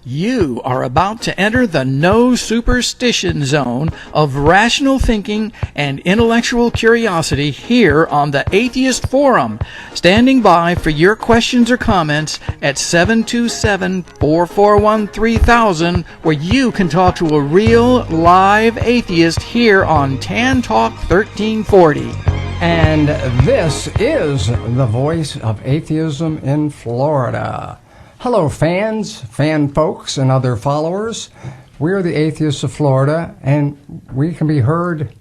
You are about to enter the no superstition zone of rational thinking and intellectual curiosity here on the Atheist Forum. Standing by for your questions or comments at 727-441-3000, where you can talk to a real live atheist here on Tan Talk 1340. And this is the voice of atheism in Florida. Hello, fans, fan folks, and other followers. We're the Atheists of Florida, and we can be heard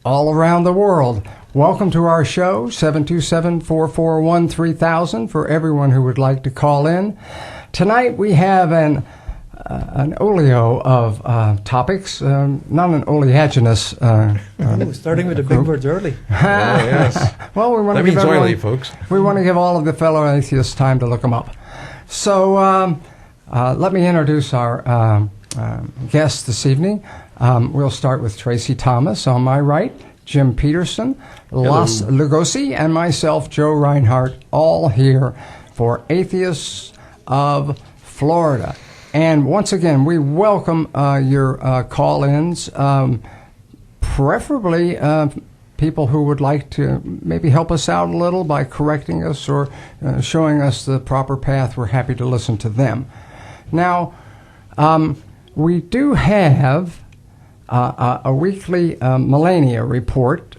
all around the world. Welcome to our show, 727-441-3000, for everyone who would like to call in. Tonight we have an oleo of topics, not an oleaginous starting with the big words early. Yes. Well, we want that to give means everyone, oily, folks. We want to give all of the fellow atheists time to look them up. So let me introduce our guest this evening. We'll start with Tracy Thomas on my right, Jim Peterson, Los Lugosi, and myself, Joe Reinhard, all here for Atheists of Florida. And once again, we welcome your call-ins, preferably people who would like to maybe help us out a little by correcting us or showing us the proper path. We're happy to listen to them. Now, we do have a weekly Melania report.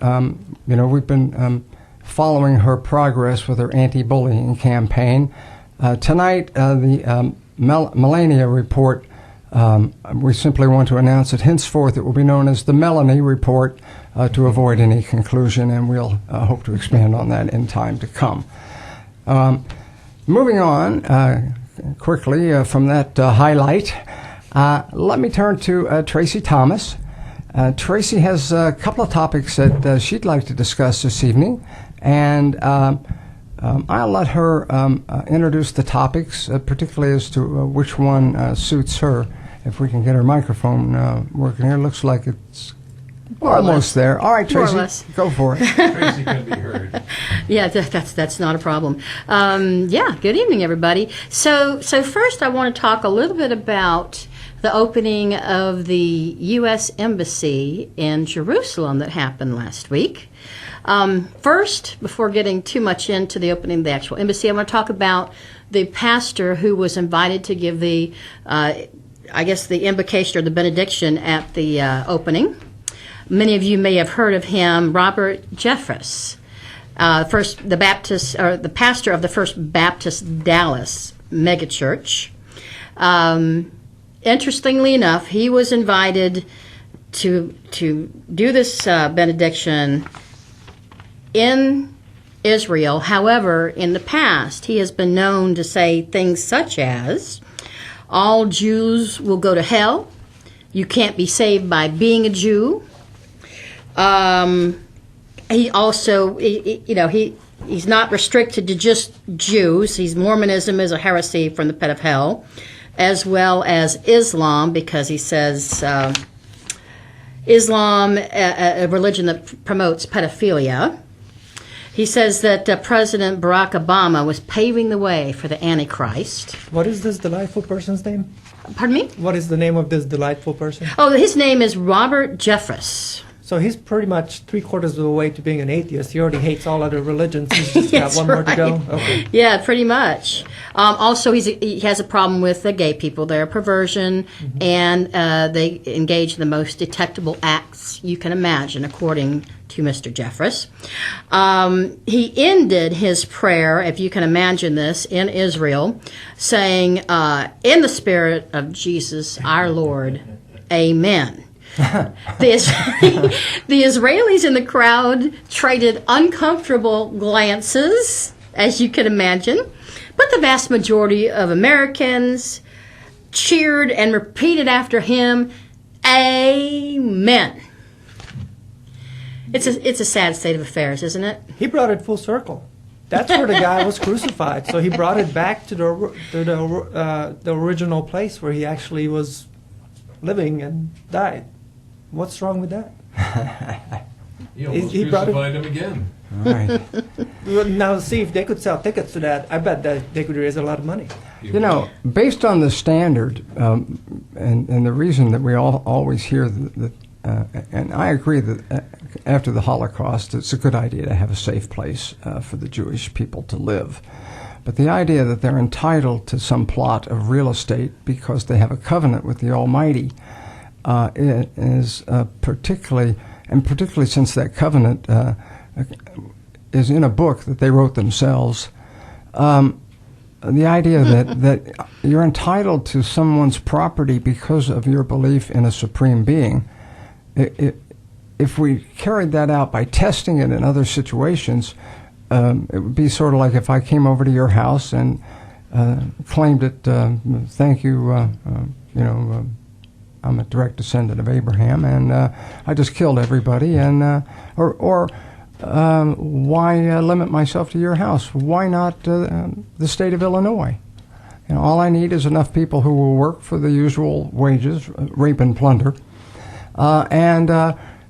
We've been following her progress with her anti-bullying campaign. Tonight, the Melania report, we simply want to announce that henceforth it will be known as the Melanie report to avoid any conclusion, and we'll hope to expand on that in time to come. Moving on quickly from that highlight, let me turn to Tracy Thomas. Tracy has a couple of topics that she'd like to discuss this evening, and I'll let her introduce the topics, particularly as to which one suits her. If we can get her microphone working here, looks like it's almost there. All right, Tracy, go for it. Tracy can be heard. Yeah, that's not a problem. Good evening, everybody. So first I want to talk a little bit about the opening of the U.S. Embassy in Jerusalem that happened last week. First, before getting too much into the opening of the actual embassy, I want to talk about the pastor who was invited to give the invocation or the benediction at the opening. Many of you may have heard of him, Robert Jeffress, the pastor of the First Baptist Dallas megachurch. Interestingly enough, he was invited to do this benediction in Israel. However, in the past, he has been known to say things such as, all Jews will go to hell. You can't be saved by being a Jew. He also, he's not restricted to just Jews. Mormonism is a heresy from the pit of hell, as well as Islam, because he says Islam, a religion that promotes pedophilia. He says that President Barack Obama was paving the way for the Antichrist. What is this delightful person's name? Pardon me? What is the name of this delightful person? Oh, his name is Robert Jeffress. So he's pretty much 3/4 of the way to being an atheist. He already hates all other religions. He's just got one more to go. Okay. Yeah, pretty much. Also, he has a problem with the gay people. They're a perversion, and they engage in the most detectable acts you can imagine, according to Mr. Jeffress. He ended his prayer, if you can imagine this, in Israel, saying, in the spirit of Jesus, our Lord, amen. The Israelis in the crowd traded uncomfortable glances, as you can imagine, but the vast majority of Americans cheered and repeated after him, amen. It's a sad state of affairs, isn't it? He brought it full circle. That's where the guy was crucified. So he brought it back to the original place where he actually was living and died. What's wrong with that? He almost crucified him again. All right. Now, see, if they could sell tickets to that, I bet that they could raise a lot of money. You know, based on the standard, and the reason that we all always hear that, and I agree that after the Holocaust, it's a good idea to have a safe place for the Jewish people to live. But the idea that they're entitled to some plot of real estate because they have a covenant with the Almighty is particularly since that covenant is in a book that they wrote themselves. The idea that you're entitled to someone's property because of your belief in a supreme being, if we carried that out by testing it in other situations, it would be sort of like if I came over to your house and claimed it, thank you, I'm a direct descendant of Abraham, and I just killed everybody, and why limit myself to your house? Why not the state of Illinois? You know, all I need is enough people who will work for the usual wages, rape and plunder, and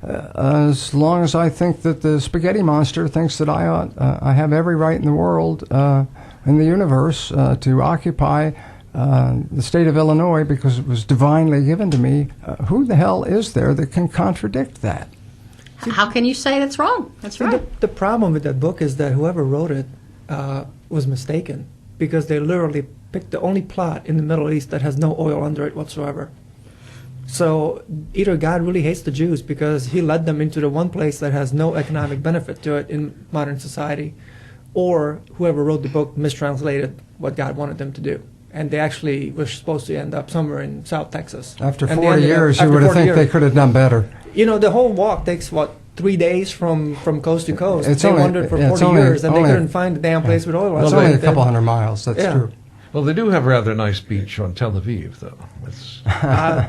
as long as I think that the spaghetti monster thinks that I have every right in the world, in the universe, to occupy the state of Illinois because it was divinely given to me, who the hell is there that can contradict that? How can you say that's wrong? That's right. The problem with that book is that whoever wrote it was mistaken, because they literally picked the only plot in the Middle East that has no oil under it whatsoever. So either God really hates the Jews because he led them into the one place that has no economic benefit to it in modern society, or whoever wrote the book mistranslated what God wanted them to do. And they actually were supposed to end up somewhere in South Texas. After 40 years, you would have think they could have done better. You know, the whole walk takes, 3 days from coast to coast. It's they only, wandered for yeah, 40 years, and they couldn't find a damn place with oil. It's only a couple hundred miles, that's true. Well, they do have a rather nice beach on Tel Aviv, though.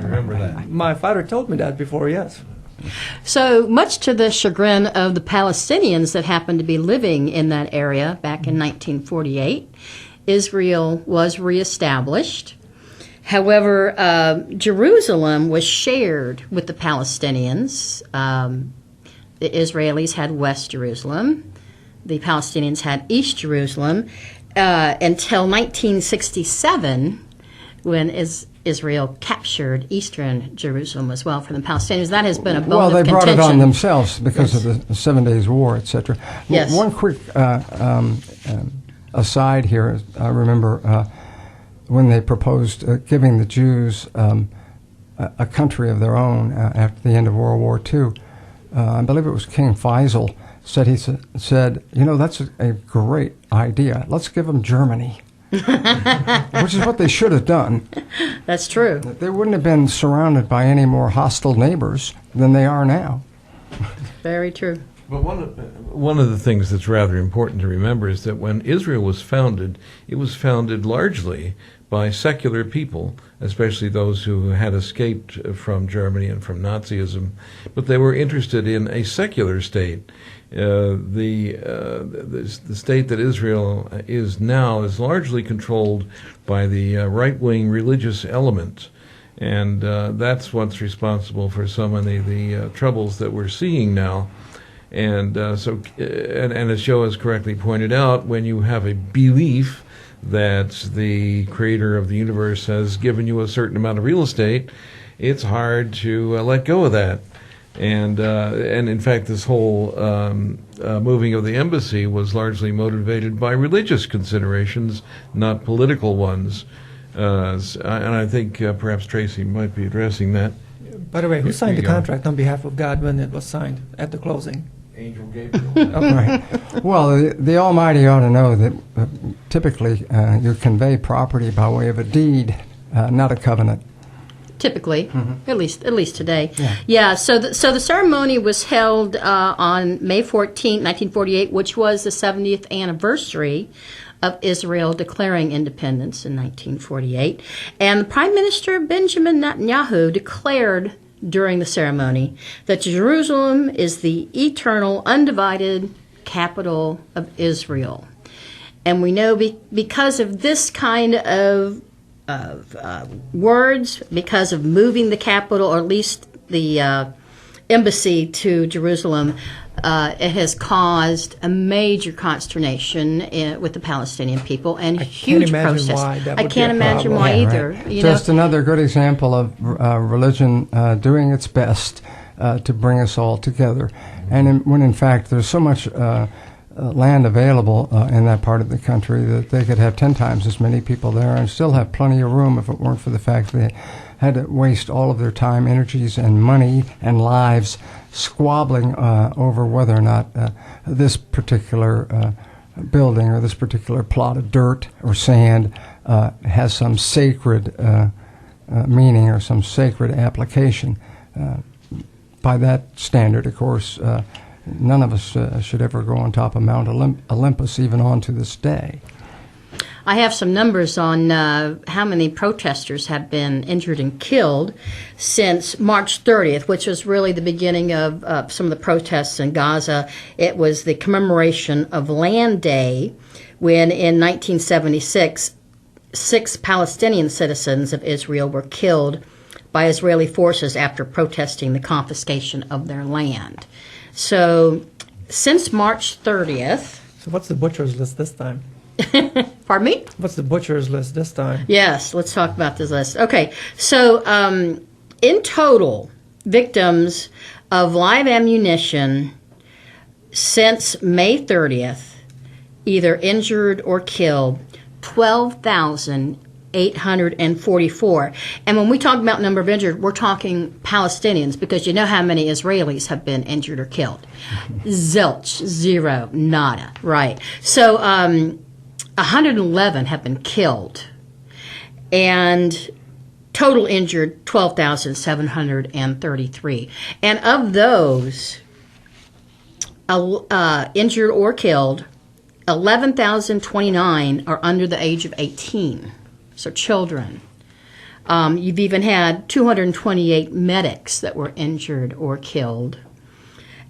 Remember that. My father told me that before, yes. So, much to the chagrin of the Palestinians that happened to be living in that area back in 1948, Israel was reestablished. However, Jerusalem was shared with the Palestinians. The Israelis had West Jerusalem. The Palestinians had East Jerusalem until 1967, when Israel captured Eastern Jerusalem as well from the Palestinians. That has been a bone of contention. Well, they brought it on themselves because of the 7 Days War, etc. Yes. One quick aside here. I remember when they proposed giving the Jews a country of their own after the end of World War II. I believe it was King Faisal said, you know, that's a great idea. Let's give them Germany, which is what they should have done. That's true. They wouldn't have been surrounded by any more hostile neighbors than they are now. Very true. But one of the things that's rather important to remember is that when Israel was founded, it was founded largely by secular people, especially those who had escaped from Germany and from Nazism, but they were interested in a secular state. The state that Israel is now is largely controlled by the right-wing religious element, and that's what's responsible for so many of the troubles that we're seeing now. And and as Joe has correctly pointed out, when you have a belief that the creator of the universe has given you a certain amount of real estate, it's hard to let go of that. And in fact, this whole moving of the embassy was largely motivated by religious considerations, not political ones. And I think perhaps Tracy might be addressing that. By the way, who signed the contract on behalf of God when it was signed at the closing? Angel Gabriel. Right. Well, the Almighty ought to know that typically you convey property by way of a deed, not a covenant. Typically, at least today. Yeah. So the ceremony was held on May 14, 1948, which was the 70th anniversary of Israel declaring independence in 1948, and the Prime Minister Benjamin Netanyahu declared during the ceremony that Jerusalem is the eternal, undivided capital of Israel. And we know because of this kind of words, because of moving the capital, or at least the embassy to Jerusalem, it has caused a major consternation with the Palestinian people and huge imagine protests. why that I would be can't a imagine problem. why Yeah, either. right. You Just know, another good example of religion doing its best to bring us all together. And when in fact there's so much land available in that part of the country that they could have 10 times as many people there and still have plenty of room if it weren't for the fact they had to waste all of their time, energies, and money and lives squabbling over whether or not this particular building or this particular plot of dirt or sand has some sacred meaning or some sacred application. By that standard, of course, none of us should ever go on top of Mount Olympus, even on to this day. I have some numbers on how many protesters have been injured and killed since March 30th, which was really the beginning of some of the protests in Gaza. It was the commemoration of Land Day, when in 1976, 6 Palestinian citizens of Israel were killed by Israeli forces after protesting the confiscation of their land. So since March 30th... So what's the butcher's list this time? Pardon me? What's the butcher's list this time? Yes, let's talk about this list. Okay, so in total, victims of live ammunition since May 30th, either injured or killed, 12,844. And when we talk about number of injured, we're talking Palestinians, because you know how many Israelis have been injured or killed. Zilch, zero, nada, right. So 111 have been killed, and total injured 12,733. And of those injured or killed, 11,029 are under the age of 18, so children. You've even had 228 medics that were injured or killed,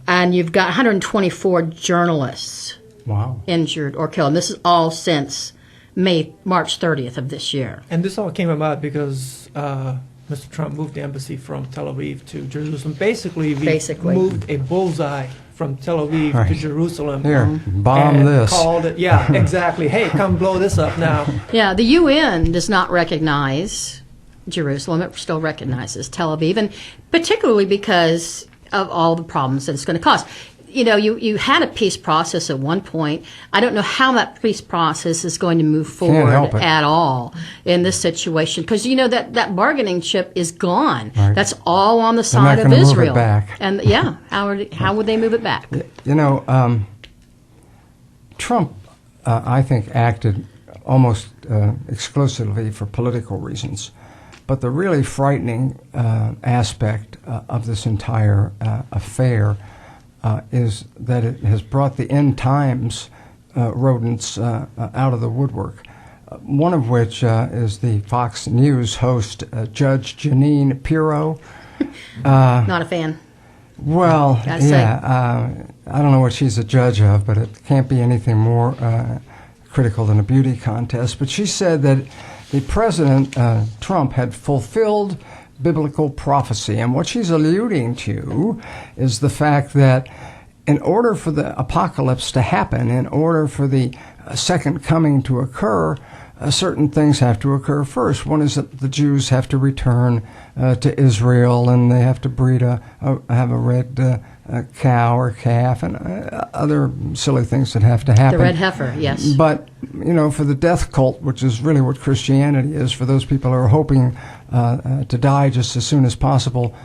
and you've got 124 journalists. Wow. Injured or killed. And this is all since March 30th of this year. And this all came about because Mr. Trump moved the embassy from Tel Aviv to Jerusalem. Basically, moved a bullseye from Tel Aviv to Jerusalem. Here, bomb and this. Called it, yeah, exactly. Hey, come blow this up now. Yeah, the UN does not recognize Jerusalem. It still recognizes Tel Aviv, and particularly because of all the problems that it's going to cause. You know, you had a peace process at one point. I don't know how that peace process is going to move forward at all in this situation, because you know that bargaining chip is gone. Right. That's all on the side of Israel. Move it back. And yeah, how would they move it back? You know, Trump, I think, acted almost exclusively for political reasons. But the really frightening aspect of this entire affair is that it has brought the end times rodents out of the woodwork, one of which is the Fox News host, Judge Jeanine Pirro. Not a fan. Well, yeah, I don't know what she's a judge of, but it can't be anything more critical than a beauty contest. But she said that the President, Trump, had fulfilled biblical prophecy. And what she's alluding to is the fact that in order for the apocalypse to happen, in order for the second coming to occur, certain things have to occur first. One is that the Jews have to return to Israel, and they have to breed have a red cow or calf, and other silly things that have to happen. The red heifer, yes. But, you know, for the death cult, which is really what Christianity is, for those people who are hoping to die just as soon as possible,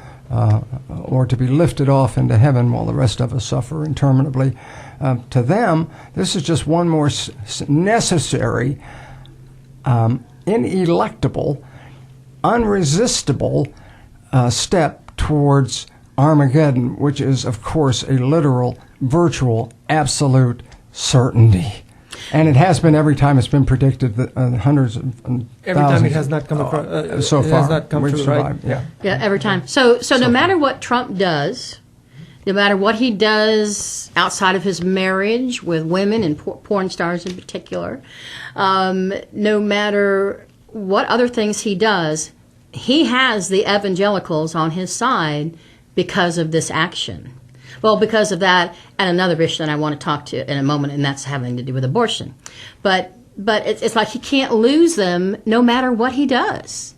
or to be lifted off into heaven while the rest of us suffer interminably, to them, this is just one more necessary, ineluctable, unresistible step towards Armageddon, which is, of course, a literal, virtual, absolute certainty. And it has been every time it's been predicted that hundreds of thousands. Every time it has not come across. So far, has not come we've true, survived. right? Yeah. Yeah, every time. So no matter what Trump does, no matter what he does outside of his marriage with women and porn stars in particular, no matter what other things he does, he has the evangelicals on his side because of this action. Well, because of that, and another issue that I want to talk to in a moment, and that's having to do with abortion. But it's like he can't lose them no matter what he does.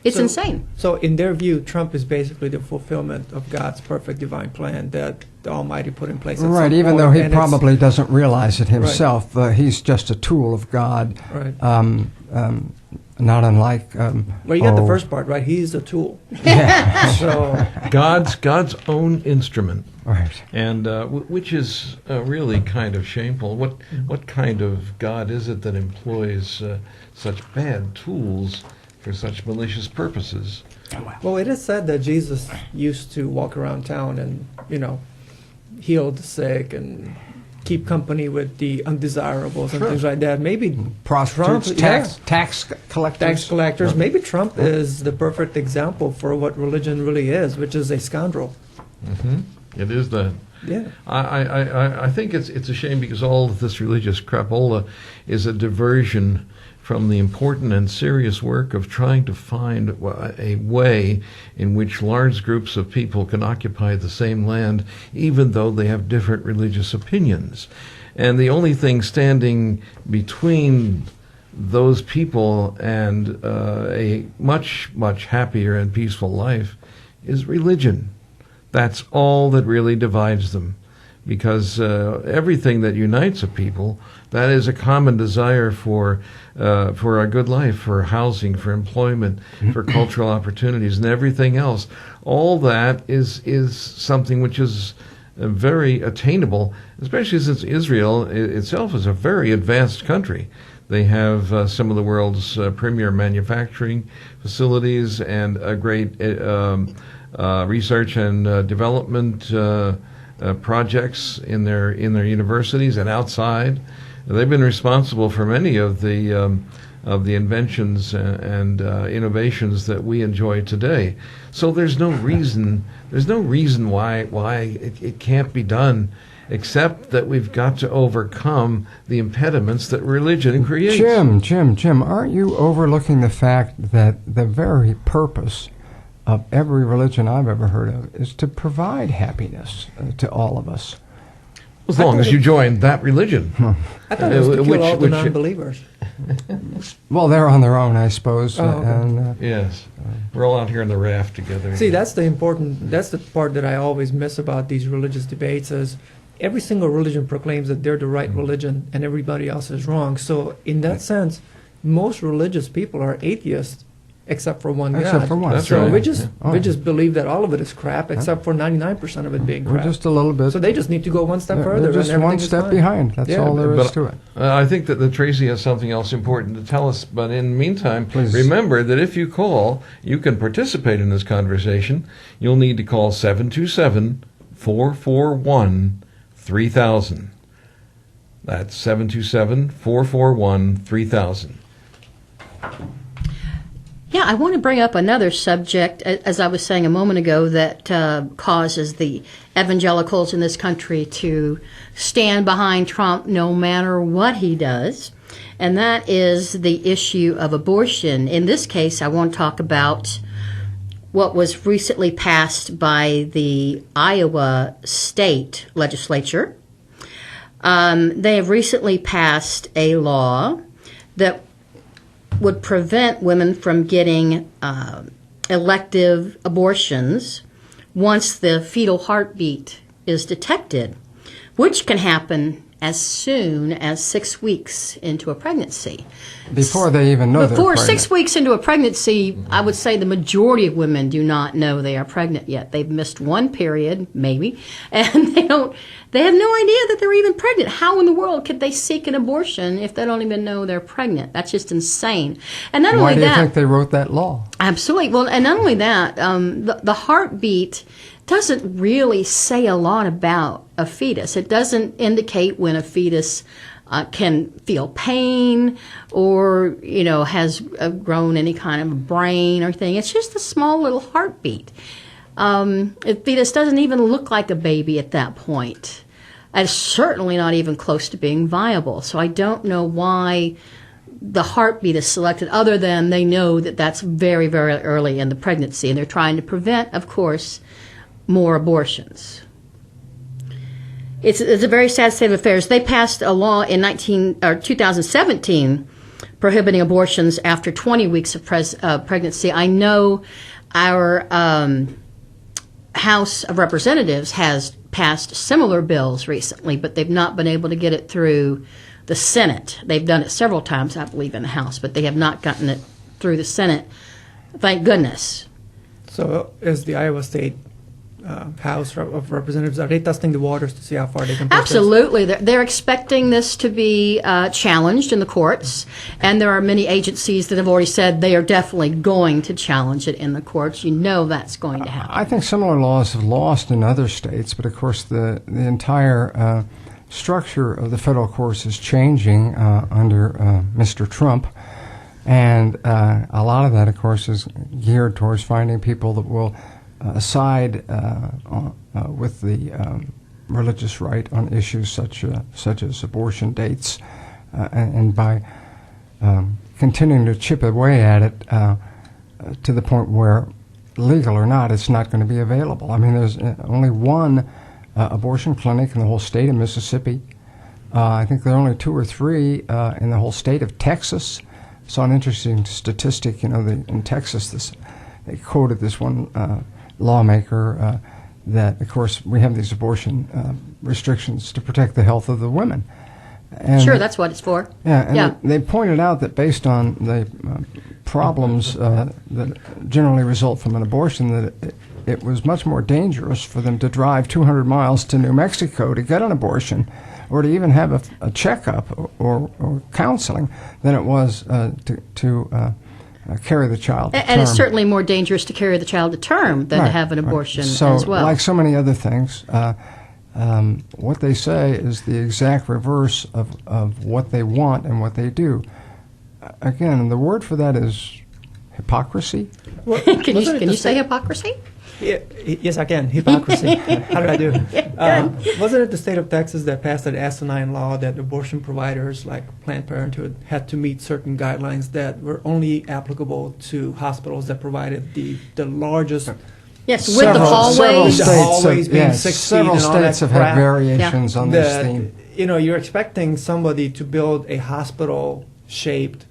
It's insane. So in their view, Trump is basically the fulfillment of God's perfect divine plan that the Almighty put in place. Right, even though he probably doesn't realize it himself. He's just a tool of God. Right. Not unlike... well, you got the first part, right? He's a tool. Yeah. So God's own instrument. Right. And which is really kind of shameful. What kind of God is it that employs such bad tools for such malicious purposes? Well, it is said that Jesus used to walk around town and, heal the sick and keep company with the undesirables and things like that. Maybe Prostitutes, Trump, tax collectors. tax collectors. Maybe Trump is the perfect example for what religion really is, which is a scoundrel. Mm-hmm. It is that. Yeah. I think it's a shame because all of this religious crapola is a diversion from the important and serious work of trying to find a way in which large groups of people can occupy the same land even though they have different religious opinions. And the only thing standing between those people and a much, much happier and peaceful life is religion. That's all that really divides them. Because everything that unites a people, that is a common desire for a good life, for housing, for employment, for cultural opportunities, and everything else. All that is something which is very attainable, especially since Israel itself is a very advanced country. They have some of the world's premier manufacturing facilities and a great research and development projects in their universities and outside. They've been responsible for many of the inventions and innovations that we enjoy today. So there's no reason why it can't be done, except that we've got to overcome the impediments that religion creates. Jim, aren't you overlooking the fact that the very purpose of every religion I've ever heard of is to provide happiness to all of us? As long as you join that religion. I thought it was to kill all the non-believers. Well, they're on their own, I suppose. Oh, okay. And, Yes. We're all out here in the raft together. See, that's the part that I always miss about these religious debates is every single religion proclaims that they're the right religion and everybody else is wrong. So in that sense, most religious people are atheists except for one Except God. for one. That's So right. we just believe that all of it is crap except for 99% of it being we're crap. just a little bit... So they just need to go one step further. They're just and one everything is step fine. behind. That's Yeah, all there is but to it. I think that Tracy has something else important to tell us. But in the meantime, Please. remember that if you call, you can participate in this conversation. You'll need to call 727-441-3000. That's 727-441-3000. Yeah, I want to bring up another subject, as I was saying a moment ago, that causes the evangelicals in this country to stand behind Trump no matter what he does, and that is the issue of abortion. In this case, I want to talk about what was recently passed by the Iowa State Legislature. They have recently passed a law that would prevent women from getting elective abortions once the fetal heartbeat is detected, which can happen as soon as 6 weeks into a pregnancy. Before they even know they're Before pregnant. 6 weeks into a pregnancy, I would say the majority of women do not know they are pregnant yet. They've missed one period, maybe, and they have no idea that they're even pregnant. How in the world could they seek an abortion if they don't even know they're pregnant? That's just insane. And not Why only do you that, think they wrote that law? absolutely. Well, and not only that, the heartbeat doesn't really say a lot about a fetus. It doesn't indicate when a fetus can feel pain or, has grown any kind of brain or thing. It's just a small little heartbeat. A fetus doesn't even look like a baby at that point. It's certainly not even close to being viable. So I don't know why the heartbeat is selected, other than they know that that's very, very early in the pregnancy, and they're trying to prevent, of course, more abortions. It's a very sad state of affairs. They passed a law in 2017 prohibiting abortions after 20 weeks of pregnancy. I know our House of Representatives has passed similar bills recently, but they've not been able to get it through the Senate. They've done it several times, I believe, in the House, but they have not gotten it through the Senate. Thank goodness. So is the Iowa State House of Representatives, are they testing the waters to see how far they can push this? Absolutely. They're expecting this to be challenged in the courts, and there are many agencies that have already said they are definitely going to challenge it in the courts. You know that's going to happen. I think similar laws have lost in other states, but of course the entire structure of the federal courts is changing under Mr. Trump. And a lot of that, of course, is geared towards finding people that will side with the religious right on issues such as abortion dates, and by continuing to chip away at it to the point where, legal or not, it's not going to be available. I mean, there's only one abortion clinic in the whole state of Mississippi. I think there are only 2 or 3 in the whole state of Texas. Saw an interesting statistic. In Texas, they quoted this one lawmaker that, of course, we have these abortion restrictions to protect the health of the women. And sure, that's what it's for. Yeah, and they pointed out that based on the problems that generally result from an abortion, that it was much more dangerous for them to drive 200 miles to New Mexico to get an abortion or to even have a checkup or counseling than it was to carry the child to term. And it's certainly more dangerous to carry the child to term than to have an abortion so, as well. Like so many other things, what they say is the exact reverse of what they want and what they do. Again, the word for that is hypocrisy. Well, Can you say hypocrisy? Yeah, yes, I can. Hypocrisy. How did I do? Wasn't it the state of Texas that passed that asinine law that abortion providers like Planned Parenthood had to meet certain guidelines that were only applicable to hospitals that provided the largest... Yes, with the hallways. Several states have had variations on this theme. You're expecting somebody to build a hospital-shaped,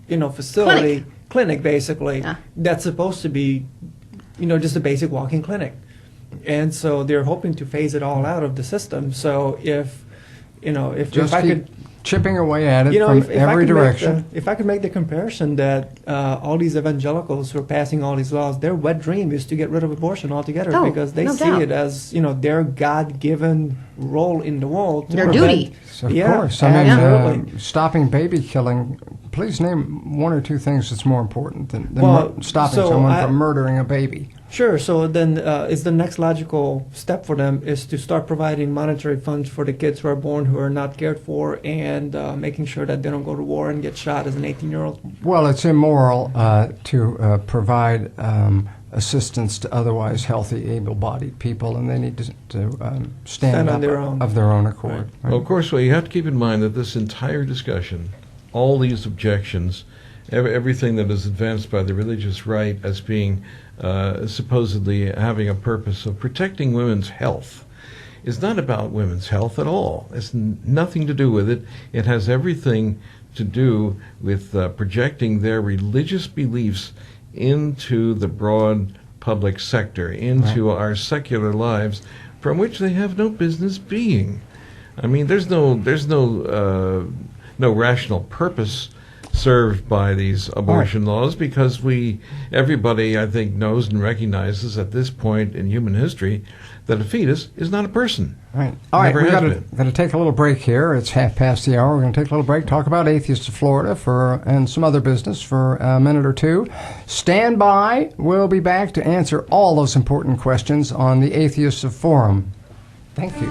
facility, clinic basically, that's supposed to be, just a basic walk-in clinic. And so they're hoping to phase it all out of the system. So if I could... chipping away at it from every direction. If I could make the comparison that all these evangelicals who are passing all these laws, their wet dream is to get rid of abortion altogether because they see it as their God-given role in the world. Their duty. So of course. I mean, stopping baby killing. Please name 1 or 2 things that's more important than stopping someone from murdering a baby. Sure. So then is the next logical step for them is to start providing monetary funds for the kids who are born who are not cared for and making sure that they don't go to war and get shot as an 18-year-old? Well, it's immoral to provide assistance to otherwise healthy, able-bodied people, and they need to stand up of their own accord. Right. Well, of course, you have to keep in mind that this entire discussion, all these objections, everything that is advanced by the religious right as being supposedly having a purpose of protecting women's health, is not about women's health at all. It's nothing to do with it. It has everything to do with projecting their religious beliefs into the broad public sector, into our secular lives, from which they have no business being. I mean, there's no rational purpose served by these abortion laws because everybody, I think, knows and recognizes at this point in human history that a fetus is not a person. Right. All right, we're going to take a little break here. It's 1:30. We're going to take a little break, talk about Atheists of Florida and some other business for a minute or two. Stand by. We'll be back to answer all those important questions on the Atheists of Forum. Thank you.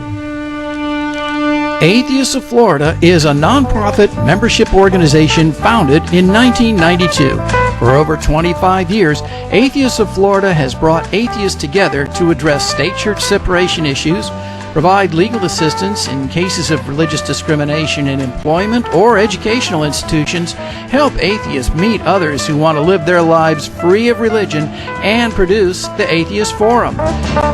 Atheists of Florida is a nonprofit membership organization founded in 1992. For over 25 years, Atheists of Florida has brought atheists together to address state-church separation issues, provide legal assistance in cases of religious discrimination in employment or educational institutions, help atheists meet others who want to live their lives free of religion, and produce the Atheist Forum.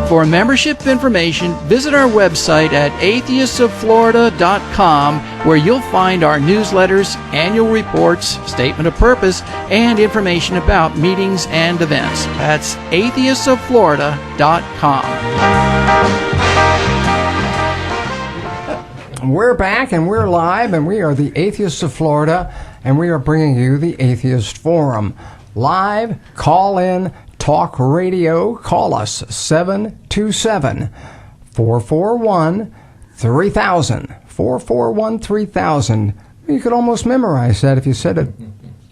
For membership information, visit our website at atheistofflorida.com, where you'll find our newsletters, annual reports, statement of purpose, and information about meetings and events. That's atheistofflorida.com. We're back and we're live, and we are the Atheists of Florida, and we are bringing you the Atheist Forum. Live, call in, talk radio. Call us 727-441-3000. 441-3000. You could almost memorize that if you said it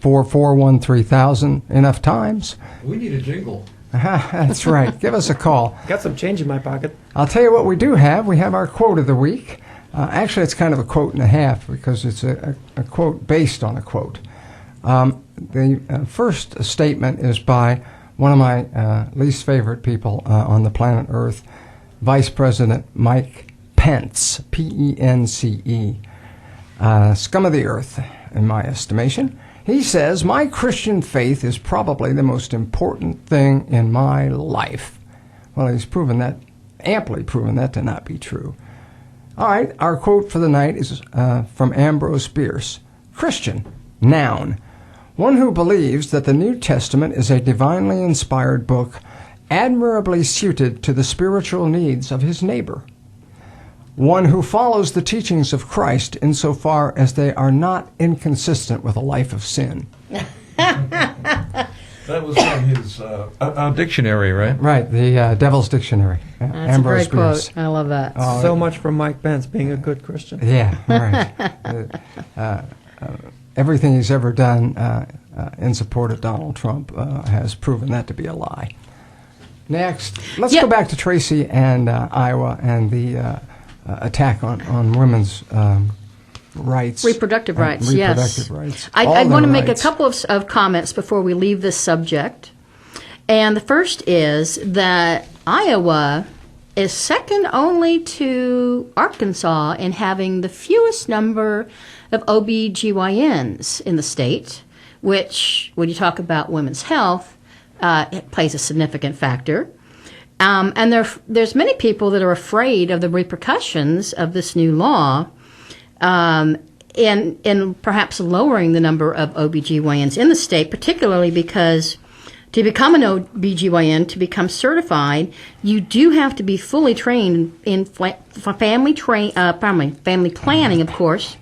441-3000 enough times. We need a jingle. That's right. Give us a call. Got some change in my pocket. I'll tell you what we do have. We have our quote of the week. Actually, it's kind of a quote and a half because it's a quote based on a quote. The first statement is by one of my least favorite people on the planet Earth, Vice President Mike Pence, P-E-N-C-E, scum of the earth, in my estimation. He says, "My Christian faith is probably the most important thing in my life." Well, he's amply proven that to not be true. All right, our quote for the night is from Ambrose, Bierce. Christian, noun. One who believes that the New Testament is a divinely inspired book admirably suited to the spiritual needs of his neighbor. One who follows the teachings of Christ insofar as they are not inconsistent with a life of sin. That was from his dictionary, right? Right, the Devil's Dictionary. That's Ambrose a great Bierce. quote. I love that. So much from Mike Pence being a good Christian. Yeah, right. Everything he's ever done in support of Donald Trump has proven that to be a lie. Next, let's go back to Tracy and Iowa and the attack on women's rights. Reproductive rights, yes. Rights. I want to make a couple of comments before we leave this subject. And the first is that Iowa is second only to Arkansas in having the fewest number of OBGYNs in the state, which, when you talk about women's health, it plays a significant factor. And there's many people that are afraid of the repercussions of this new law in perhaps lowering the number of OBGYNs in the state, particularly because to become an OBGYN, to become certified, you do have to be fully trained in family planning, of course,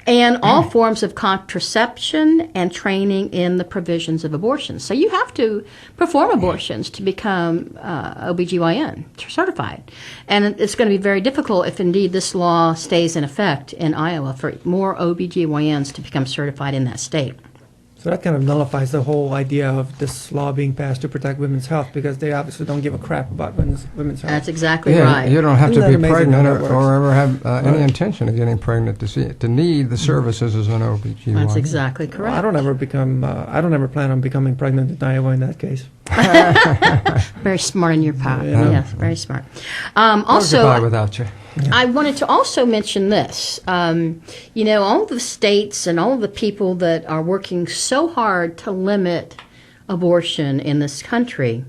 and all forms of contraception and training in the provisions of abortion. So you have to perform abortions to become OBGYN certified. And it's going to be very difficult if indeed this law stays in effect in Iowa for more OBGYNs to become certified in that state. So that kind of nullifies the whole idea of this law being passed to protect women's health, because they obviously don't give a crap about women's health. That's exactly right. You don't have Isn't to that be amazing pregnant how that or ever have any intention of getting pregnant to need the services as an OBGYN. That's exactly correct. Well, I don't ever plan on becoming pregnant in Iowa in that case. Very smart on your part. Yeah. Yes, very smart. Goodbye without you. I wanted to also mention this. All the states and all of the people that are working so hard to limit abortion in this country,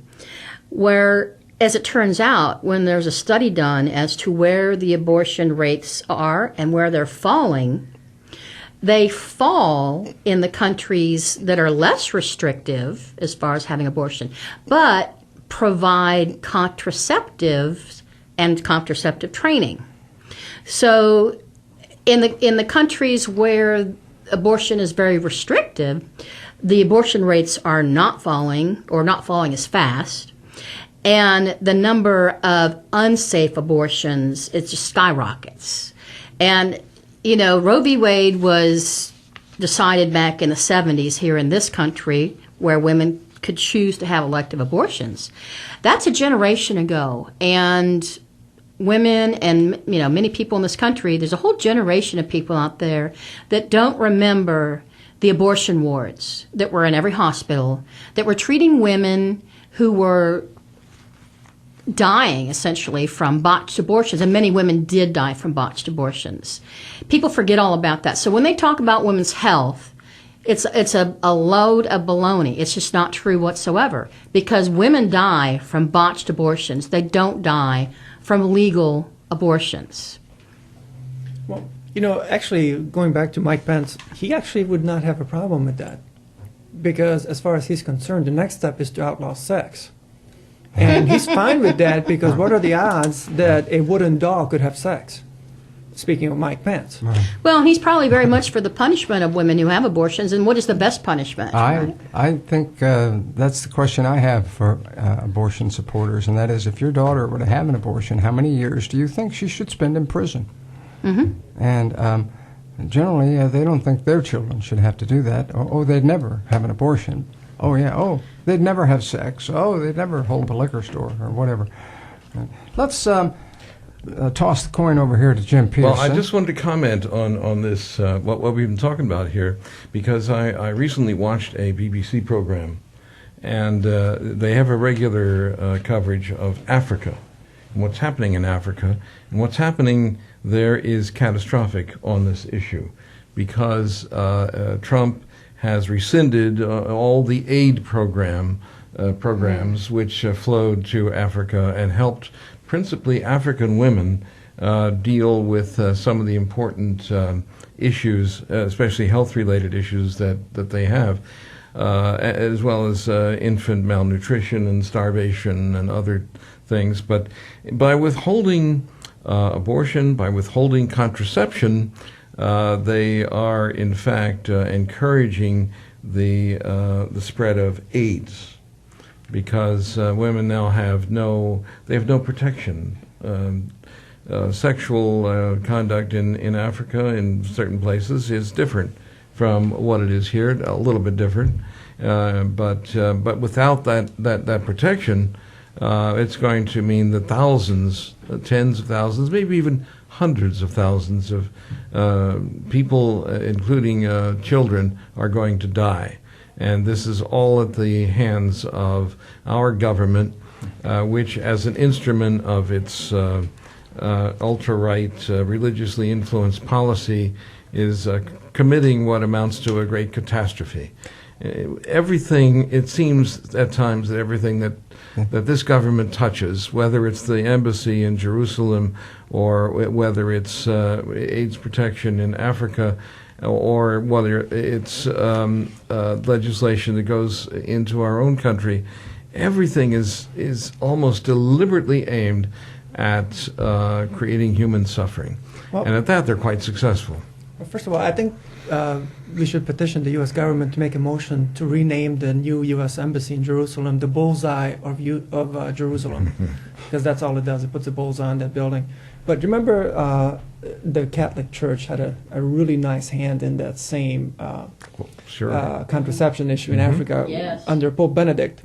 where, as it turns out, when there's a study done as to where the abortion rates are and where they're falling, they fall in the countries that are less restrictive as far as having abortion, but provide contraceptives and contraceptive training. So in the countries where abortion is very restrictive, the abortion rates are not falling or not falling as fast, and the number of unsafe abortions, it just skyrockets. And Roe v. Wade was decided back in the 70s here in this country, where women could choose to have elective abortions. That's a generation ago, and women and many people in this country, there's a whole generation of people out there that don't remember the abortion wards that were in every hospital, that were treating women who were dying essentially from botched abortions, and many women did die from botched abortions. People forget all about that. So when they talk about women's health, It's a load of baloney. It's just not true whatsoever, because women die from botched abortions. They don't die from legal abortions. Well, actually, going back to Mike Pence, he actually would not have a problem with that. Because as far as he's concerned, the next step is to outlaw sex. And he's fine with that, because what are the odds that a wooden doll could have sex? Speaking of Mike Pence. Well, he's probably very much for the punishment of women who have abortions. And what is the best punishment? I think that's the question I have for abortion supporters, and that is, if your daughter were to have an abortion, how many years do you think she should spend in prison? Mm-hmm. And generally, they don't think their children should have to do that. Oh, they'd never have an abortion. Oh, yeah. Oh, they'd never have sex. Oh, they'd never hold a liquor store or whatever. Let's toss the coin over here to Jim Peterson. Well, I just wanted to comment on this, what we've been talking about here, because I recently watched a BBC program, and they have a regular coverage of Africa and what's happening in Africa. And what's happening there is catastrophic on this issue, because Trump has rescinded all the aid programs which flowed to Africa and helped principally African women deal with some of the important issues, especially health-related issues that they have, as well as infant malnutrition and starvation and other things. But by withholding abortion, by withholding contraception, they are in fact encouraging the spread of AIDS, because women now have no protection. Sexual conduct in Africa, in certain places, is different from what it is here, a little bit different. But without that protection, it's going to mean that thousands, tens of thousands, maybe even hundreds of thousands of people, including children, are going to die. And this is all at the hands of our government, which, as an instrument of its ultra-right, religiously influenced policy, is committing what amounts to a great catastrophe. Everything, it seems at times that everything that this government touches, whether it's the embassy in Jerusalem or whether it's AIDS protection in Africa, or whether it's legislation that goes into our own country, everything is almost deliberately aimed at creating human suffering. Well, and at that, they're quite successful. Well, first of all, I think we should petition the U.S. government to make a motion to rename the new U.S. Embassy in Jerusalem the Bullseye of Jerusalem, because that's all it does. It puts a bullseye on that building. But remember, the Catholic Church had a really nice hand in that same contraception issue in Africa. Yes. Under Pope Benedict.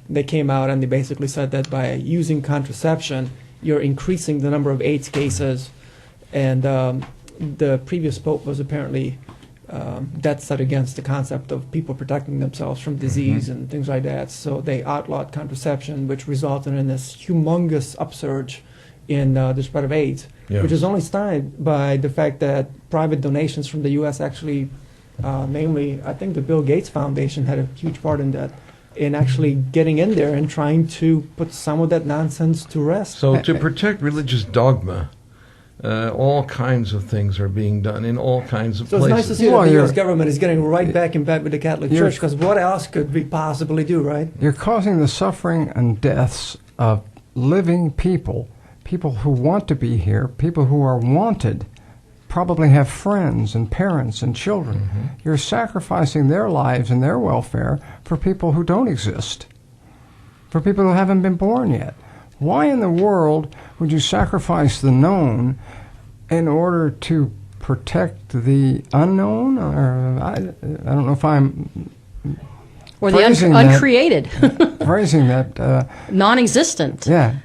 They came out and they basically said that by using contraception, you're increasing the number of AIDS cases. And the previous Pope was apparently dead set against the concept of people protecting themselves from disease and things like that. So they outlawed contraception, which resulted in this humongous upsurge in the spread of AIDS, which is only started by the fact that private donations from the U.S. actually, namely, I think the Bill Gates Foundation had a huge part in that, in actually getting in there and trying to put some of that nonsense to rest. So to protect religious dogma, all kinds of things are being done in all kinds of So places. it's nice to see that the U.S. government is getting right back in bed with the Catholic Church, because what else could we possibly do, right? You're causing the suffering and deaths of living people who want to be here, people who are wanted, probably have friends and parents and children. You're sacrificing their lives and their welfare for people who don't exist, for people who haven't been born yet. Why in the world would you sacrifice the known in order to protect the unknown? Or I don't know if I'm Or the uncreated. phrasing that. Non-existent. Yeah.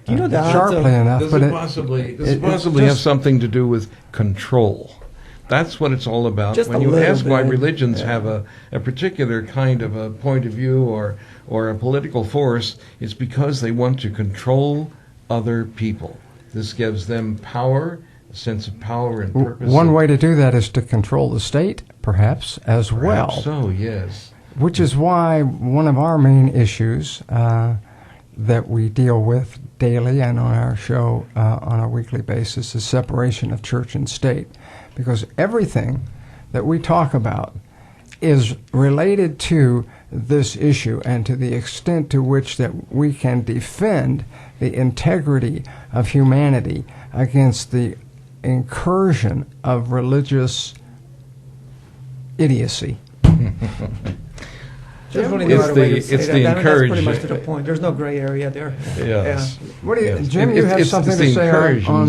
You know that sharply enough. Does but it possibly have something to do with control? That's what it's all about. Just When a you little ask why bit. religions have a particular kind of a point of view or a political force, it's because they want to control other people. This gives them power, a sense of power and purpose. One way to do that is to control the state, perhaps, as well. Perhaps so, yes. Which is why one of our main issues that we deal with daily and on our show on a weekly basis is separation of church and state. Because everything that we talk about is related to this issue, and to the extent to which that we can defend the integrity of humanity against the incursion of religious idiocy. There's really It's no other way to the- say it's that. the That's pretty much encourage- to the point. There's no gray area there. Yes. What do you, Yes. Jim? You It's- have it's something the to say on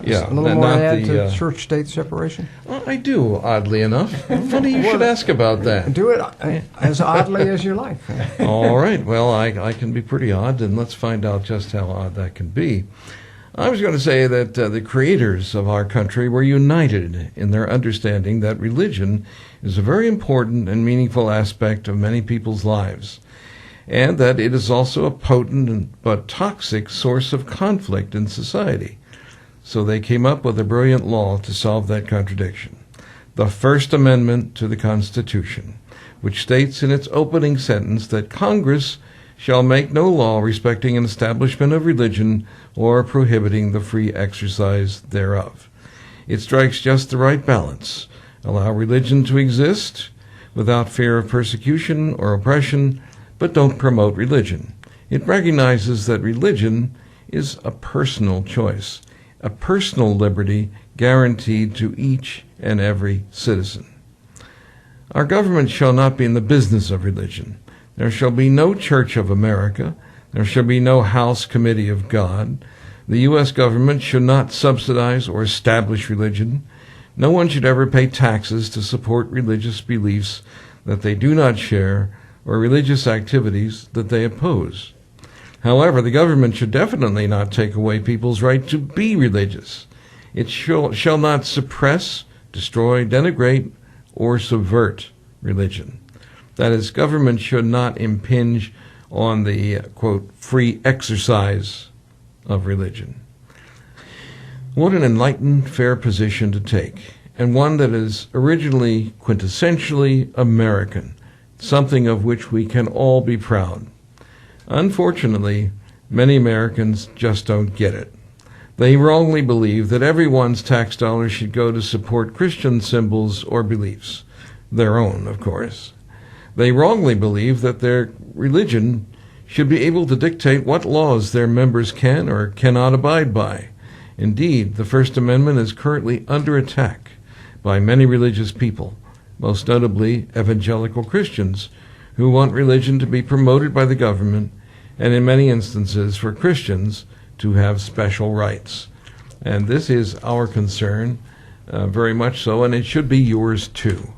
yeah, a little more not to add the, to church-state separation? Well, I do, oddly enough. Funny you should ask about that. Do it as oddly as you like. All right. Well, I can be pretty odd, and let's find out just how odd that can be. I was going to say that the creators of our country were united in their understanding that religion is a very important and meaningful aspect of many people's lives, and that it is also a potent but toxic source of conflict in society. So they came up with a brilliant law to solve that contradiction. The First Amendment to the Constitution, which states in its opening sentence that Congress shall make no law respecting an establishment of religion or prohibiting the free exercise thereof. It strikes just the right balance. Allow religion to exist without fear of persecution or oppression, but don't promote religion. It recognizes that religion is a personal choice, a personal liberty guaranteed to each and every citizen. Our government shall not be in the business of religion. There shall be no Church of America. There shall be no House Committee of God. The U.S. government should not subsidize or establish religion. No one should ever pay taxes to support religious beliefs that they do not share or religious activities that they oppose. However, the government should definitely not take away people's right to be religious. It shall not suppress, destroy, denigrate, or subvert religion. That is, government should not impinge on the, quote, free exercise of religion. What an enlightened, fair position to take, and one that is originally quintessentially American, something of which we can all be proud. Unfortunately, many Americans just don't get it. They wrongly believe that everyone's tax dollars should go to support Christian symbols or beliefs, their own, of course. They wrongly believe that their religion should be able to dictate what laws their members can or cannot abide by. Indeed, the First Amendment is currently under attack by many religious people, most notably evangelical Christians, who want religion to be promoted by the government, and in many instances for Christians to have special rights. And this is our concern, very much so, and it should be yours too.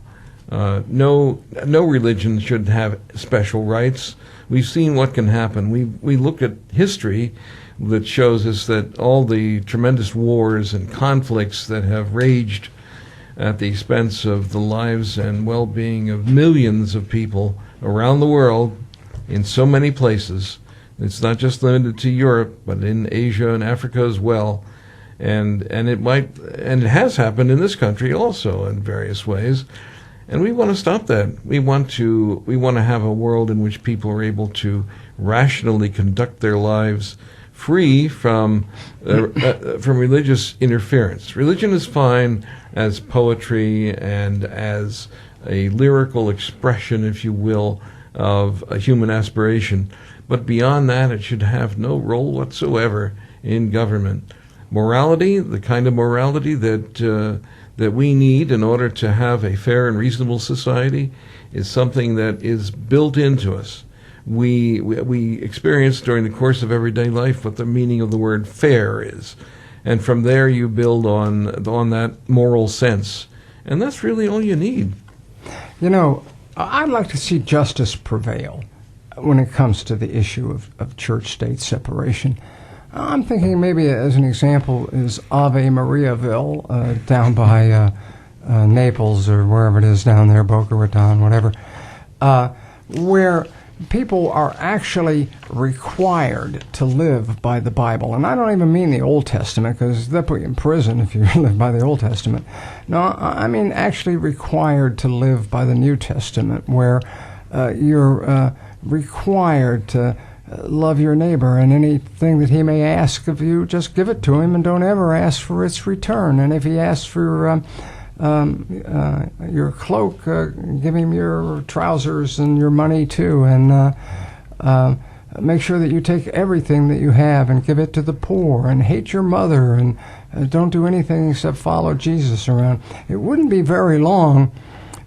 No religion should have special rights. We've seen what can happen. We look at history that shows us that all the tremendous wars and conflicts that have raged at the expense of the lives and well-being of millions of people around the world in so many places. It's not just limited to Europe, but in Asia and Africa as well. And it has happened in this country also in various ways. And we want to stop that. We want to have a world in which people are able to rationally conduct their lives free from religious interference. Religion is fine as poetry and as a lyrical expression, if you will, of a human aspiration. But beyond that, it should have no role whatsoever in government. Morality, the kind of morality that we need in order to have a fair and reasonable society, is something that is built into us. We experience during the course of everyday life what the meaning of the word fair is. And from there you build on that moral sense. And that's really all you need. You know, I'd like to see justice prevail when it comes to the issue of church-state separation. I'm thinking maybe as an example is Ave Mariaville down by Naples or wherever it is down there, Boca Raton, whatever, where people are actually required to live by the Bible. And I don't even mean the Old Testament, because they'll put you in prison if you live by the Old Testament. No, I mean actually required to live by the New Testament, where you're required to love your neighbor, and anything that he may ask of you, just give it to him, and don't ever ask for its return. And if he asks for your cloak, give him your trousers and your money too, and make sure that you take everything that you have and give it to the poor, and hate your mother, and don't do anything except follow Jesus around. It wouldn't be very long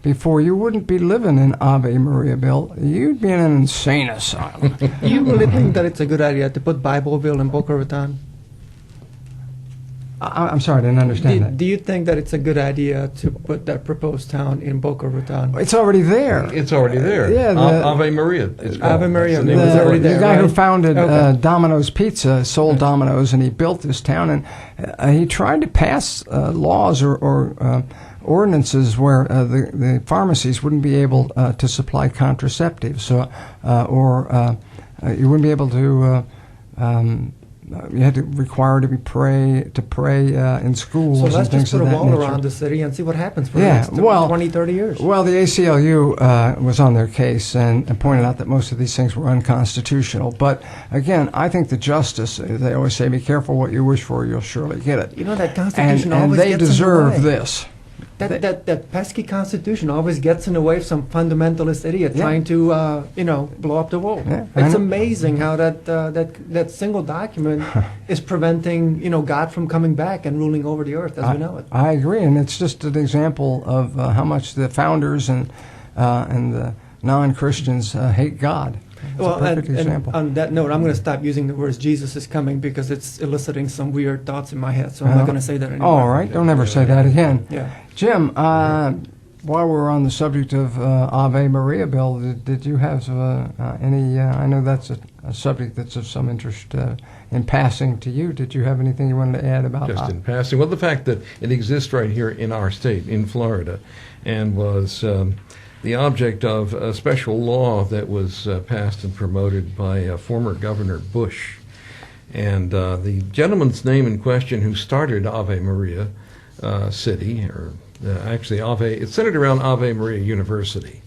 before you wouldn't be living in Ave Maria, Bill. You'd be in an insane asylum. Do you really think that it's a good idea to put Bibleville in Boca Raton? I'm sorry, I didn't understand that. Do you think that it's a good idea to put that proposed town in Boca Raton? It's already there. It's already there. Yeah, Ave Maria. It's called. Ave Maria. That's the name of was the already The there, guy who right? founded Okay. Domino's Pizza sold Domino's, and he built this town, and he tried to pass laws or ordinances where the pharmacies wouldn't be able to supply contraceptives, or you wouldn't be able to. You had to require to pray in schools. So let's and things just put a of that wall nature. around the city and see what happens for Yeah, the next well- 20, 30 years. Well, the ACLU was on their case and pointed out that most of these things were unconstitutional. But again, I think the justice, they always say, be careful what you wish for, you'll surely get it. You know, that And, Constitution and always they gets in the deserve way. this. That pesky Constitution always gets in the way of some fundamentalist idiot Yeah. trying to, blow up the wall. Yeah, I It's know. amazing how that single document is preventing, God from coming back and ruling over the earth as we know it. I agree, and it's just an example of how much the founders and the non-Christians hate God. It's a perfect example. on that note, I'm going to stop using the words "Jesus is coming" because it's eliciting some weird thoughts in my head. So I'm not going to say that anymore. All right, don't ever say that again. Yeah. Jim, while we're on the subject of Ave Maria, Bill, did you have any? I know that's a subject that's of some interest in passing to you. Did you have anything you wanted to add about Just in passing. Well, the fact that it exists right here in our state, in Florida, and was the object of a special law that was passed and promoted by former Governor Bush. And the gentleman's name in question who started Ave Maria City, or actually it's centered around Ave Maria University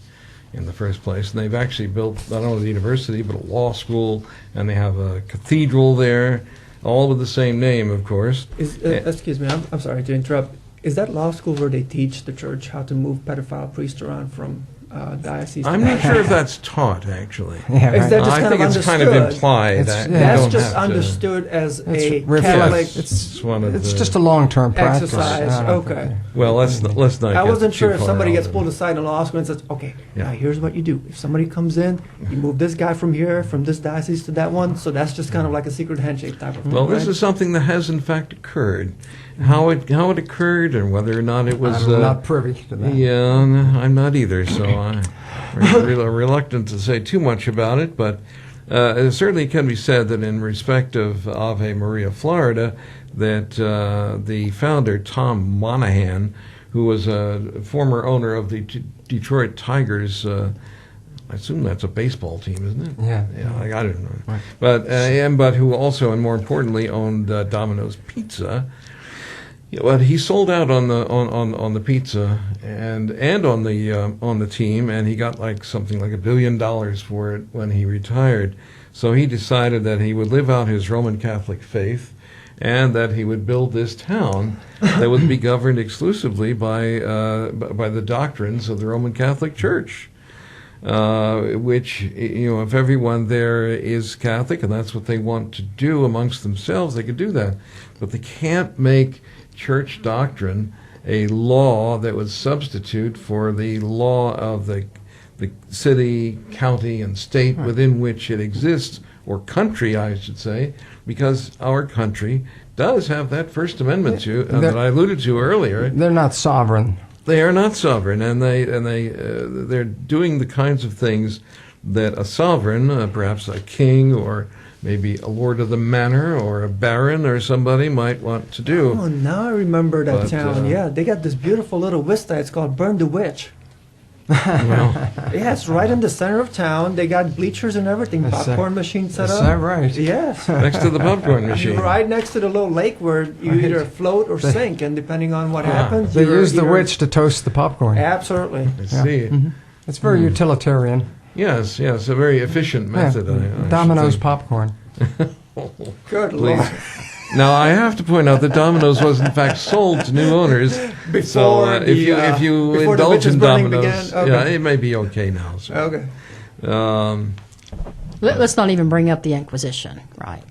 in the first place. And they've actually built not only the university, but a law school, and they have a cathedral there, all with the same name, of course. Excuse me, I'm sorry to interrupt. Is that law school where they teach the church how to move pedophile priests around from diocese to I'm not diocese? sure if that's taught, actually. Yeah, Is right. that just I kind think of it's kind of understood? implied. It's- that yeah. you That's don't just have to- understood as It's a reflex. Catholic It's one of It's the- just a long-term practice. exercise. I don't Okay. Well, let's not. I get wasn't too sure if far somebody out gets of pulled it. aside in law school and says, okay, Yeah. now here's what you do. If somebody comes in, you move this guy from here, from this diocese to that one. So that's just kind of like a secret handshake type of thing. Well, this right? is something that has in fact occurred. How it occurred and whether or not it was. I'm not privy to that. Yeah, no, I'm not either, so I'm reluctant to say too much about it, but it certainly can be said that in respect of Ave Maria, Florida, that the founder, Tom Monahan, who was a former owner of the Detroit Tigers, I assume that's a baseball team, isn't it? Yeah. I don't know. Right. But who also, and more importantly, owned Domino's Pizza. Yeah, well, he sold out on the pizza and on the team, and he got something like $1 billion for it when he retired. So he decided that he would live out his Roman Catholic faith, and that he would build this town that would be governed exclusively by the doctrines of the Roman Catholic Church. Which, if everyone there is Catholic and that's what they want to do amongst themselves, they could do that. But they can't make church doctrine a law that would substitute for the law of the city, county, and state within which it exists, or country, I should say, because our country does have that First Amendment that I alluded to earlier. They're not sovereign. They are not sovereign, and they're doing the kinds of things that a sovereign, perhaps a king or maybe a lord of the manor or a baron or somebody might want to do. Oh, now I remember that But, town. Yeah, they got this beautiful little vista. It's called Burn the Witch. Well, Yeah, it's right in the center of town. They got bleachers and everything, Is that- popcorn machine set Is up. that right? Yes. next to the popcorn machine. You're right next to the little lake where you Right. either float or sink, and depending on what happens, They you're use the either- witch to toast the popcorn. Absolutely. I see. It's very utilitarian. Yes, yes, a very efficient method. Yeah. I should Domino's think. popcorn. Good Please. Lord. Now I have to point out that Domino's was in fact sold to new owners. So Before if you before the indulge witches in burning Domino's, began? Okay. yeah, it may be okay now. So. Okay. Let's not even bring up the Inquisition, right?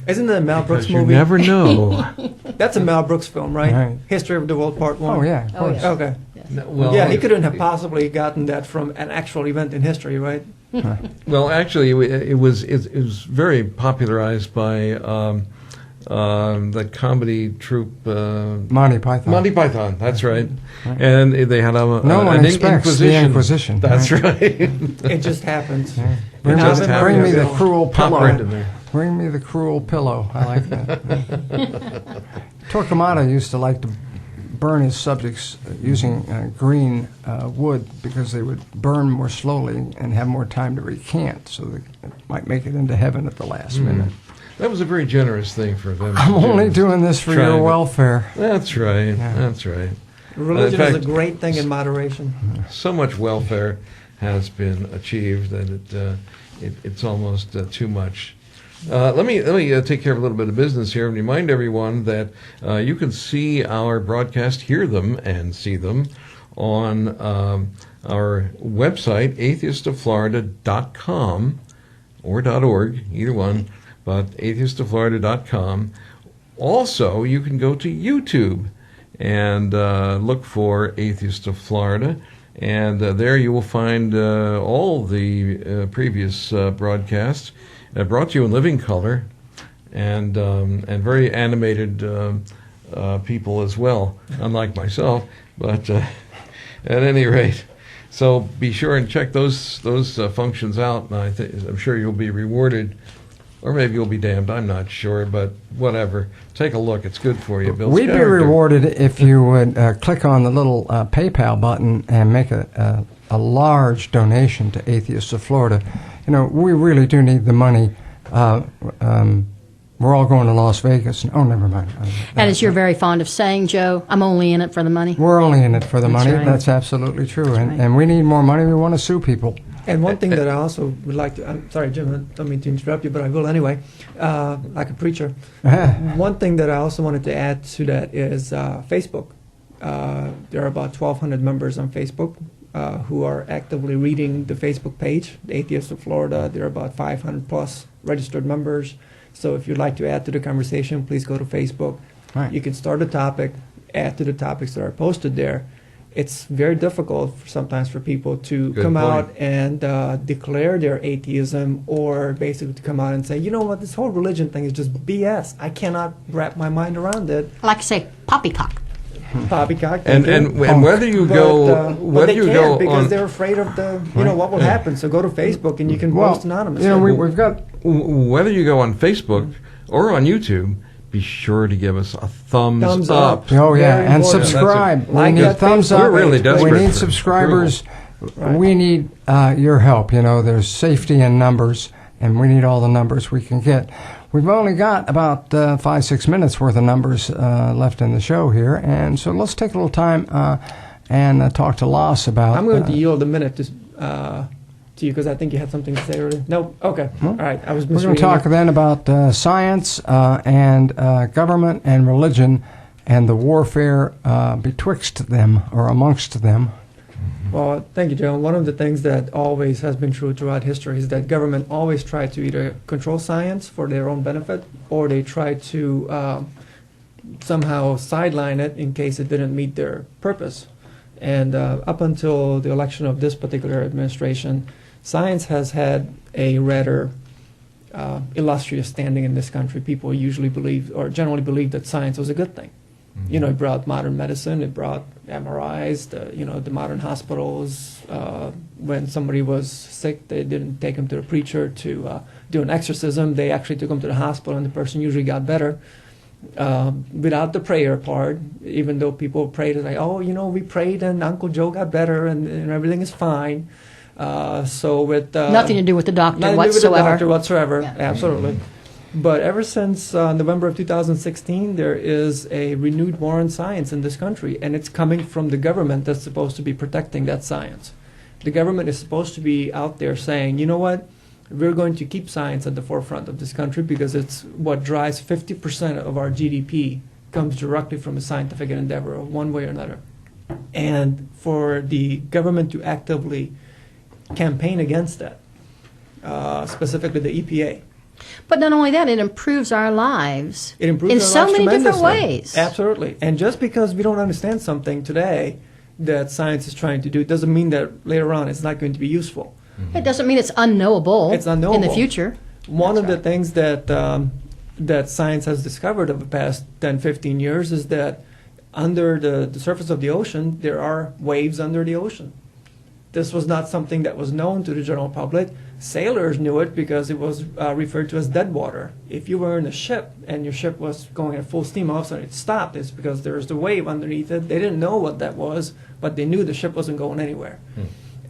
Isn't it a Mel Brooks Because you movie? never know. That's a Mel Brooks film, right? Right. History of the World Part 1. Oh, yeah, of Oh, course. yeah. Okay. No, well, Yeah, he couldn't have possibly gotten that from an actual event in history, right? Well, actually, it was very popularized by the comedy troupe Monty Python. Monty Python. That's right, and they had No an one expects the Inquisition. That's right. It just happens. Yeah. Bring, Just me, happened. bring me the cruel Pop pillow. right in there. Bring me the cruel pillow. I like that. Torquemada used to like to burn his subjects using green wood because they would burn more slowly and have more time to recant, so they might make it into heaven at the last minute. That was a very generous thing for them. I'm to do. only doing this for Trying your to- welfare. That's right. That's right. Religion In is a fact, great thing in moderation. So much welfare has been achieved that it's almost too much. Let me take care of a little bit of business here and remind everyone that you can see our broadcast, hear them, and see them on our website, atheistofflorida.com or .org, either one, but atheistofflorida.com. Also, you can go to YouTube and look for Atheist of Florida, and there you will find all the previous broadcasts brought to you in living color and very animated people as well, unlike myself. But at any rate, so be sure and check those functions out, and I'm sure you'll be rewarded. Or maybe you'll be damned. I'm not sure, but whatever. Take a look. It's good for you. Bill's We'd be character. rewarded if you would click on the little PayPal button and make a large donation to Atheists of Florida. You know, we really do need the money. We're all going to Las Vegas. Oh, never mind. And as you're very fond of saying, Joe, I'm only in it for the money. We're only in it for the That's money. right. That's absolutely true. That's And, right. and we need more money. We want to sue people. And one thing that I also would like to, I'm sorry, Jim, I don't mean to interrupt you, but I will anyway, like a preacher. One thing that I also wanted to add to that is Facebook. There are about 1,200 members on Facebook who are actively reading the Facebook page, the Atheists of Florida. There are about 500 plus registered members. So if you'd like to add to the conversation, please go to Facebook. Right. You can start a topic, add to the topics that are posted there. It's very difficult sometimes for people to Good come point. out and declare their atheism, or basically to come out and say, you know what, this whole religion thing is just BS. I cannot wrap my mind around it. I like to say poppycock. Poppycock. And whether you go but whether they you can't go because on they're afraid of the what will happen. So go to Facebook and you can Well, post anonymously. you know, we've got whether you go on Facebook or on YouTube, be sure to give us a thumbs up. Oh yeah, Very and important. subscribe. We Like need that thumbs Facebook up. We're really page. desperate We need for subscribers. Right. We need your help. You know, there's safety in numbers, and we need all the numbers we can get. We've only got about 5-6 minutes worth of numbers left in the show here, and so let's take a little time and talk to Las about. I'm going to yield a minute to you because I think you had something to say earlier. No, okay, all right. I was We're going misreading to talk it. then about science and government and religion and the warfare betwixt them or amongst them. Well, thank you, Joe. One of the things that always has been true throughout history is that government always try to either control science for their own benefit, or they try to somehow sideline it in case it didn't meet their purpose. And up until the election of this particular administration, science has had a rather illustrious standing in this country. People usually believe, or generally believe, that science was a good thing. You know, it brought modern medicine, it brought MRIs, the modern hospitals. When somebody was sick, they didn't take them to the preacher to do an exorcism. They actually took them to the hospital, and the person usually got better. without the prayer part, even though people prayed like, oh, we prayed and Uncle Joe got better and everything is fine. So with Nothing to do with the doctor nothing to do with the whatsoever. doctor whatsoever, Yeah. absolutely. But ever since November of 2016, there is a renewed war on science in this country, and it's coming from the government that's supposed to be protecting that science. The government is supposed to be out there saying, you know what, we're going to keep science at the forefront of this country because it's what drives 50% of our GDP comes directly from a scientific endeavor of one way or another. And for the government to actively campaign against that, specifically the EPA. But not only that, it improves our lives It improves in our so lives many different tremendously. ways. Absolutely. And just because we don't understand something today that science is trying to do doesn't mean that later on it's not going to be useful. It doesn't mean it's unknowable, It's unknowable. in the future. One of the things that that science has discovered over the past 10, 15 years is that under the surface of the ocean, there are waves under the ocean. This was not something that was known to the general public. Sailors knew it because it was referred to as dead water. If you were in a ship and your ship was going at full steam, all of a sudden it stopped. It's because there's the wave underneath it. They didn't know what that was, but they knew the ship wasn't going anywhere.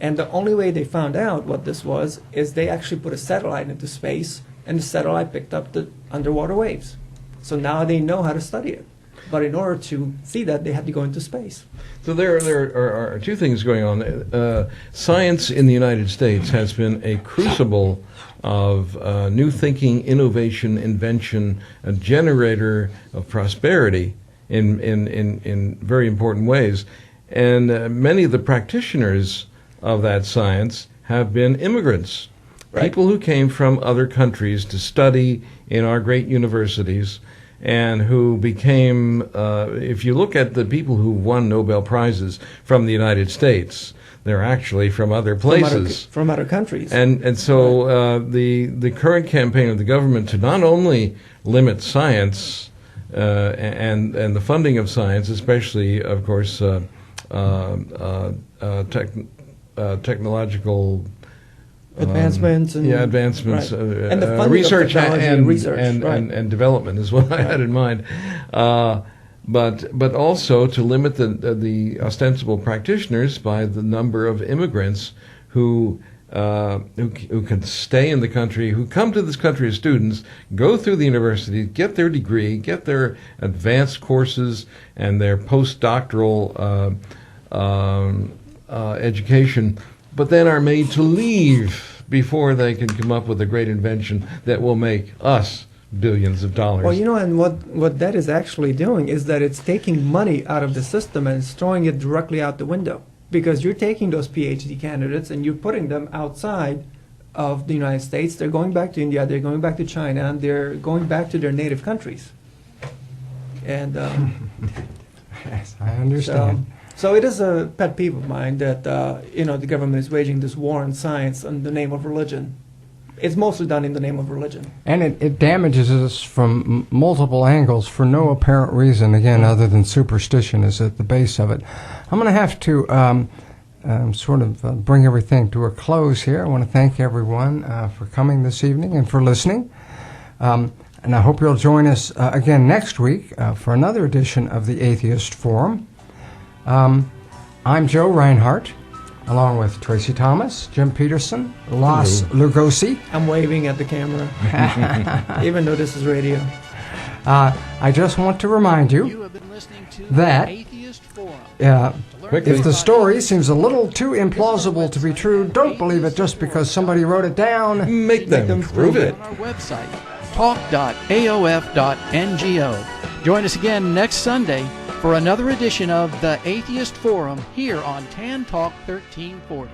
And the only way they found out what this was is they actually put a satellite into space, and the satellite picked up the underwater waves. So now they know how to study it. But in order to see that, they had to go into space. So there are two things going on. Science in the United States has been a crucible of new thinking, innovation, invention, a generator of prosperity in very important ways. And many of the practitioners of that science have been immigrants, Right. people who came from other countries to study in our great universities, and who became, if you look at the people who won Nobel Prizes from the United States, they're actually from other places. From other countries. And so the current campaign of the government to not only limit science and the funding of science, especially, of course, technological advancements and advancements, right. And the funding research of technology and research, right. and development is what I had in mind, but also to limit the ostensible practitioners by the number of immigrants who can stay in the country, who come to this country as students, go through the university, get their degree, get their advanced courses and their postdoctoral education, but then are made to leave before they can come up with a great invention that will make us billions of dollars. Well, and what that is actually doing is that it's taking money out of the system and it's throwing it directly out the window. Because you're taking those PhD candidates and you're putting them outside of the United States. They're going back to India, they're going back to China, and they're going back to their native countries. And Yes, I understand. so it is a pet peeve of mine that the government is waging this war on science in the name of religion. It's mostly done in the name of religion. And it damages us from multiple angles for no apparent reason, again, other than superstition is at the base of it. I'm going to have to bring everything to a close here. I want to thank everyone for coming this evening and for listening. And I hope you'll join us again next week for another edition of the Atheist Forum. I'm Joe Reinhard, along with Tracy Thomas, Jim Peterson, Lugosi. I'm waving at the camera, even though this is radio. I just want to remind you have been listening to that the Atheist Forum. if the story seems a little too implausible to be true, don't believe it just because somebody wrote it down. Make them prove it. On our website, talk.aof.ngo. Join us again next Sunday for another edition of the Atheist Forum here on Tan Talk 1340.